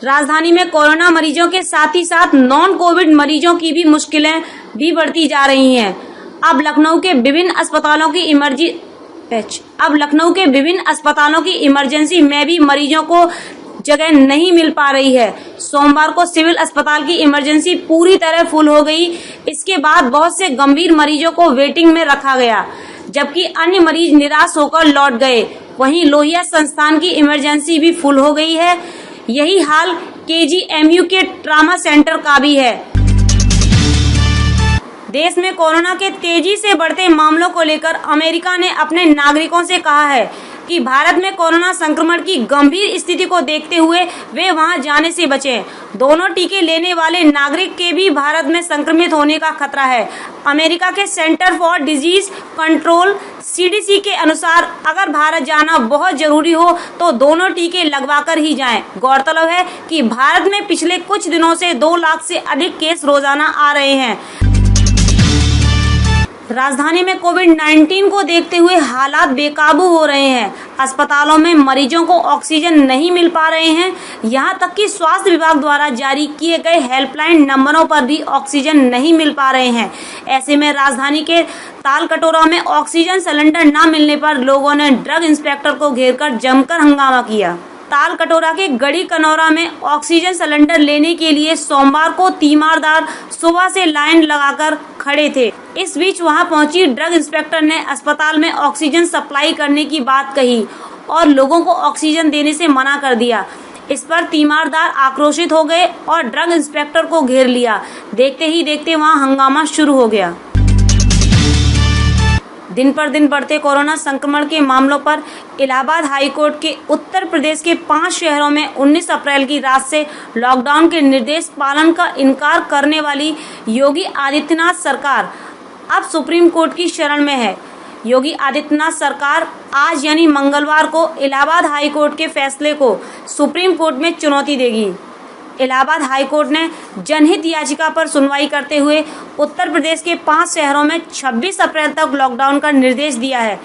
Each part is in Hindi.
राजधानी में कोरोना मरीजों के साथ ही साथ नॉन कोविड मरीजों की भी मुश्किलें भी बढ़ती जा रही हैं। अब लखनऊ के विभिन्न अस्पतालों की इमरजेंसी में भी मरीजों को जगह नहीं मिल पा रही है। सोमवार को सिविल अस्पताल की इमरजेंसी पूरी तरह फुल हो गई। इसके बाद बहुत से गंभीर मरीजों को वेटिंग में रखा गया, जबकि अन्य मरीज निराश होकर लौट गए। वहीं लोहिया संस्थान की इमरजेंसी भी फुल हो गई है। यही हाल केजीएमयू के ट्रामा सेंटर का भी है। देश में कोरोना के तेजी से बढ़ते मामलों को लेकर अमेरिका ने अपने नागरिकों से कहा है कि भारत में कोरोना संक्रमण की गंभीर स्थिति को देखते हुए वे वहां जाने से बचें। दोनों टीके लेने वाले नागरिक के भी भारत में संक्रमित होने का खतरा है। अमेरिका के centre for disease control CDC के अनुसार अगर भारत जाना बहुत जरूरी हो तो दोनों टीके लगवाकर ही जाएं। गौरतलब है कि भारत में पिछले कुछ दिनों से 2 लाख से अधिक केस रोजाना आ रहे हैं। राजधानी में कोविड-19 को देखते हुए हालात बेकाबू हो रहे हैं। अस्पतालों में मरीजों को ऑक्सीजन नहीं मिल पा रहे हैं। यहां तक कि स्वास्थ्य विभाग द्वारा जारी किए गए हेल्पलाइन नंबरों पर भी ऑक्सीजन नहीं मिल पा रहे हैं। ऐसे में राजधानी के तालकटोरा में ऑक्सीजन सिलेंडर न मिलने पर लोगों ने ड्रग इंस्पेक्टर को घेरकर जमकर हंगामा किया। तालकटोरा के गड़ी कनौरा में ऑक्सीजन सिलेंडर लेने के लिए सोमवार को तीमारदार सुबह से लाइन लगाकर खड़े थे। इस बीच वहां पहुंची ड्रग इंस्पेक्टर ने अस्पताल में ऑक्सीजन सप्लाई करने की बात कही और लोगों को ऑक्सीजन देने से मना कर दिया। इस पर तीमारदार आक्रोशित हो गए और ड्रग इंस्पेक्टर को घेर लिया। देखते ही देखते वहां हंगामा शुरू हो गया। दिन पर दिन बढ़ते कोरोना संक्रमण के मामलों पर इलाहाबाद हाईकोर्ट के उत्तर प्रदेश के 5 शहरों में 19 अप्रैल की रात से लॉकडाउन के निर्देश पालन का इनकार करने वाली योगी आदित्यनाथ सरकार अब सुप्रीम कोर्ट की शरण में है। योगी आदित्यनाथ सरकार आज यानी मंगलवार को इलाहाबाद हाईकोर्ट के फैसले को सुप्रीम कोर्ट में चुनौती देगी। इलाहाबाद हाईकोर्ट ने जनहित याचिका पर सुनवाई करते हुए उत्तर प्रदेश के 5 शहरों में 26 अप्रैल तक लॉकडाउन का निर्देश दिया है।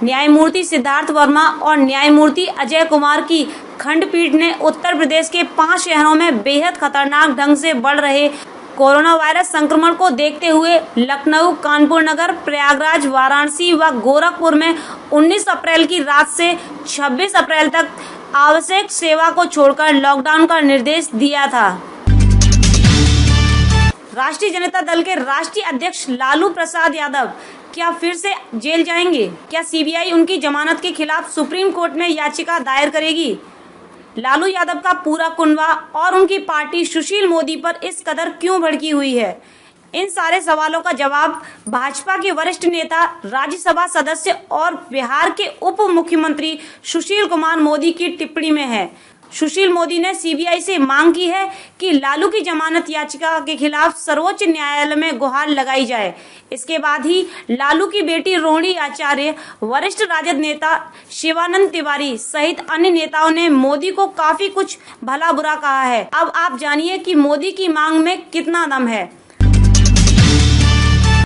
न्यायमूर्ति सिद्धार्थ वर्मा और न्यायमूर्ति अजय कुमार की खंडपीठ ने उत्तर प्रदेश के 5 शहरों में बेहद खतरनाक ढंग से बढ़ रहे कोरोना वायरस संक्रमण को देखते हुए लखनऊ, कानपुर नगर, प्रयागराज, वाराणसी व गोरखपुर में 19 अप्रैल की रात से 26 अप्रैल तक आवश्यक सेवा को छोड़कर लॉकडाउन का निर्देश दिया था। राष्ट्रीय जनता दल के राष्ट्रीय अध्यक्ष लालू प्रसाद यादव क्या फिर से जेल जाएंगे? क्या सीबीआई उनकी जमानत के खिलाफ सुप्रीम कोर्ट में याचिका दायर करेगी? लालू यादव का पूरा कुनबा और उनकी पार्टी सुशील मोदी पर इस कदर क्यों भड़की हुई है? इन सारे सवालों का जवाब भाजपा के वरिष्ठ नेता, राज्यसभा सदस्य और बिहार के उप मुख्यमंत्री सुशील कुमार मोदी की टिप्पणी में है। सुशील मोदी ने सीबीआई से मांग की है कि लालू की जमानत याचिका के खिलाफ सर्वोच्च न्यायालय में गुहार लगाई जाए। इसके बाद ही लालू की बेटी रोहिणी आचार्य, वरिष्ठ राजद नेता शिवानंद तिवारी सहित अन्य नेताओं ने मोदी को काफी कुछ भला बुरा कहा है। अब आप जानिए कि मोदी की मांग में कितना दम है।